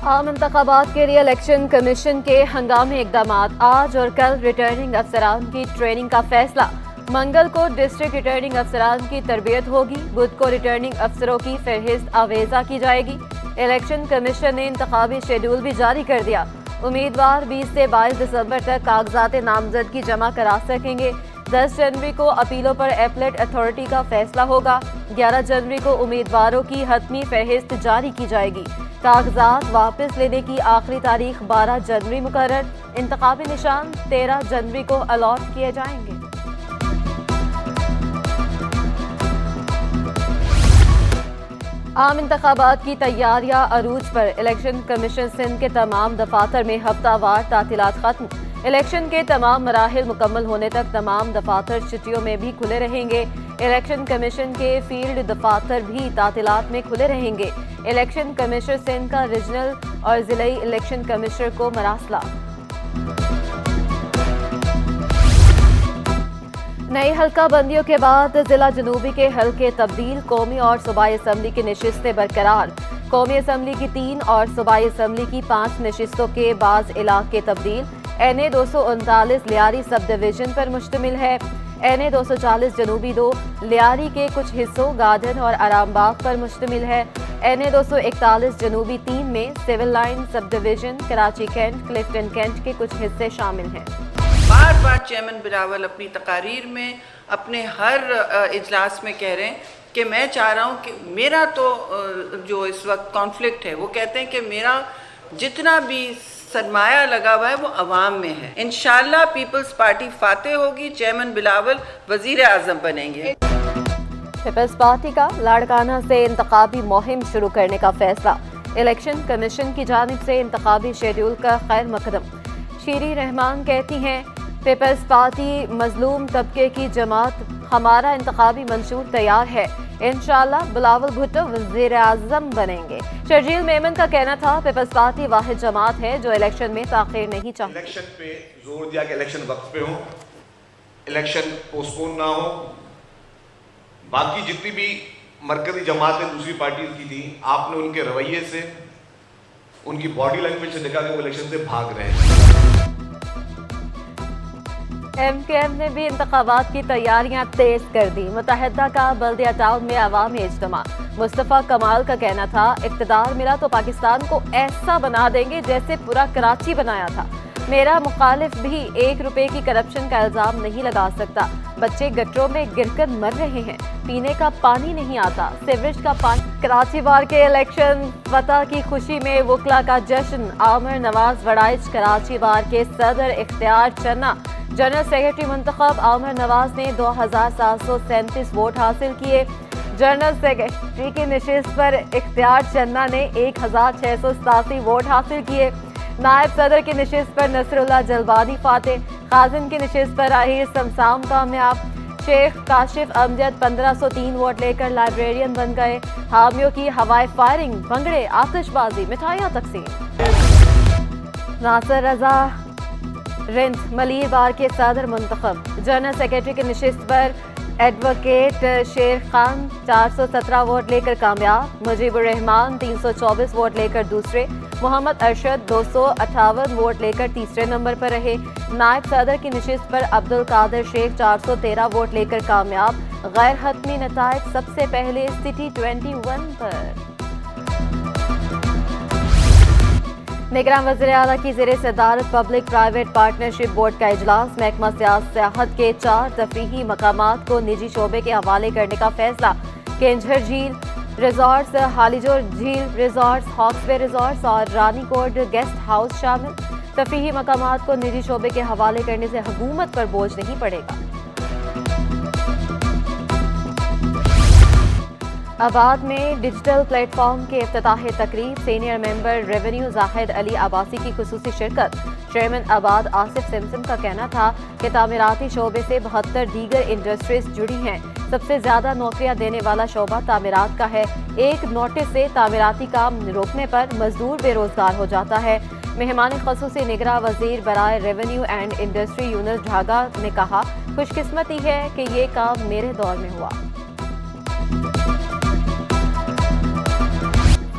عام انتخابات کے لیے الیکشن کمیشن کے ہنگامی اقدامات۔ آج اور کل ریٹرننگ افسران کی ٹریننگ کا فیصلہ۔ منگل کو ڈسٹرکٹ ریٹرننگ افسران کی تربیت ہوگی۔ بدھ کو ریٹرننگ افسروں کی فہرست آویزہ کی جائے گی۔ الیکشن کمیشن نے انتخابی شیڈول بھی جاری کر دیا۔ امیدوار 20 سے 22 دسمبر تک کاغذات نامزدگی جمع کرا سکیں گے۔ 10 جنوری کو اپیلوں پر ایپلیٹ اتھارٹی کا فیصلہ ہوگا۔ 11 جنوری کو امیدواروں کی حتمی فہرست جاری کی جائے گی۔ کاغذات واپس لینے کی آخری تاریخ 12 جنوری مقرر۔ انتخابی نشان 13 جنوری کو الاٹ کیے جائیں گے۔ عام انتخابات کی تیاریاں عروج پر۔ الیکشن کمیشن سندھ کے تمام دفاتر میں ہفتہ وار تعطیلات ختم۔ الیکشن کے تمام مراحل مکمل ہونے تک تمام دفاتر چھٹیوں میں بھی کھلے رہیں گے۔ الیکشن کمیشن کے فیلڈ دفاتر بھی تعطیلات میں کھلے رہیں گے۔ الیکشن کمشنر سندھ کا ریجنل اور ضلعی الیکشن کمشنر کو مراسلہ۔ نئی حلقہ بندیوں کے بعد ضلع جنوبی کے حلقے تبدیل۔ قومی اور صوبائی اسمبلی کی نشستیں برقرار۔ قومی اسمبلی کی 3 اور صوبائی اسمبلی کی 5 نشستوں کے بعض علاقے تبدیل۔ NA 239 لیاری سب ڈویژن پر مشتمل ہے۔ NA 240 جنوبی 2 لیاری کے کچھ حصوں گارڈن اور آرام باغ پر مشتمل ہے۔ NA 241 جنوبی 3 میں civil line sub division Karachi cantt Clifton cantt کے کچھ حصے شامل ہیں۔ بار بار چیئرمین بلاول اپنی تقاریر میں اپنے ہر اجلاس میں کہہ رہے ہیں کہ میں چاہ رہا ہوں کہ میرا تو جو اس وقت کانفلکٹ ہے، وہ کہتے ہیں کہ میرا جتنا بھی سرمایہ لگا ہوا ہے وہ عوام میں ہے۔ انشاءاللہ پیپلز پارٹی فاتح ہوگی، چیئرمین بلاول وزیر اعظم بنیں گے۔ پیپلز پارٹی کا لاڑکانہ سے انتخابی مہم شروع کرنے کا فیصلہ۔ الیکشن کمیشن کی جانب سے انتخابی شیڈول کا خیر مقدم۔ شیری رحمان کہتی ہیں پیپلز پارٹی مظلوم طبقے کی جماعت، ہمارا انتخابی منشور تیار ہے، انشاءاللہ بلاول بھٹو وزیر اعظم بنیں گے۔ شرجیل میمن کا کہنا تھا پیپلز پارٹی واحد جماعت ہے جو الیکشن میں تاخیر نہیں چاہتی۔ الیکشن پہ زور دیا کہ الیکشن وقت پہ ہو، الیکشن پوسٹپون نہ ہو۔ باقی جتنی بھی مرکزی جماعتیں دوسری پارٹیز کی تھیں، آپ نے ان کے رویے سے، ان کی باڈی لینگویج سے دیکھا کہ وہ الیکشن سے بھاگ رہے ہیں۔ MKM نے بھی انتخابات کی تیاریاں تیز کر دی۔ متحدہ کا بلدیہ ٹاؤن میں عوامی اجتماع۔ مصطفیٰ کمال کا کہنا تھا اقتدار ملا تو پاکستان کو ایسا بنا دیں گے جیسے پورا کراچی بنایا تھا۔ میرا مخالف بھی 1 روپے کی کرپشن کا الزام نہیں لگا سکتا۔ بچے گٹروں میں گر کر مر رہے ہیں، پینے کا پانی نہیں آتا، سیوریج کا پانی۔ کراچی بار کے الیکشن فتح کی خوشی میں وکلا کا جشن۔ عامر نواز وڑائچ کراچی بار کے صدر اختیار چنا۔ جنرل سیکرٹری منتخب عامر نواز نے 2737 ووٹ حاصل کیے۔ جنرل سیکرٹری کی نشست پر اختیار چنا نے 1687 ووٹ حاصل کیے۔ نائب صدر کی نشست پر نصر اللہ جلبانی فاتح۔ خازن کی نشست پر راہیر سمسام کامیاب۔ شیخ کاشف امجد 1503 ووٹ لے کر لائبریرین بن گئے۔ حامیوں کی ہوائے فائرنگ، بھنگڑے، آتش بازی، مٹھائیاں تقسیم۔ ناصر رضا رنت ملیر بار کے صدر منتخب۔ جنرل سیکرٹری کی نشست پر ایڈوکیٹ شیر خان 417 ووٹ لے کر کامیاب۔ مجیب الرحمان 324 ووٹ لے کر دوسرے۔ محمد ارشد 258 ووٹ لے کر تیسرے نمبر پر رہے۔ نائب صدر کی نشست پر عبدالقادر شیخ 413 ووٹ لے کر کامیاب۔ غیر حتمی نتائج سب سے پہلے سٹی 21 پر۔ نگراں وزیر اعلیٰ کی زیر صدارت پبلک پرائیویٹ پارٹنرشپ بورڈ کا اجلاس۔ محکمہ سیاحت کے 4 تفریحی مقامات کو نجی شعبے کے حوالے کرنے کا فیصلہ۔ کینجھر جھیل ریزارٹس، ہالیجور جھیل ریزارٹس، ہاکس بے ریزارٹس اور رانی کوٹ گیسٹ ہاؤس شامل۔ تفریحی مقامات کو نجی شعبے کے حوالے کرنے سے حکومت پر بوجھ نہیں پڑے گا۔ آباد میں ڈیجیٹل پلیٹ فارم کے افتتاحی تقریب۔ سینئر ممبر ریونیو زاہد علی عباسی کی خصوصی شرکت۔ چیئرمین آباد آصف سمسم کا کہنا تھا کہ تعمیراتی شعبے سے 72 دیگر انڈسٹریز جڑی ہیں۔ سب سے زیادہ نوکریاں دینے والا شعبہ تعمیرات کا ہے۔ ایک نوٹس سے تعمیراتی کام روکنے پر مزدور بے روزگار ہو جاتا ہے۔ مہمان خصوصی نگراں وزیر برائے ریونیو اینڈ انڈسٹری یونس ڈھاگا نے کہا خوش قسمتی ہے کہ یہ کام میرے دور میں ہوا۔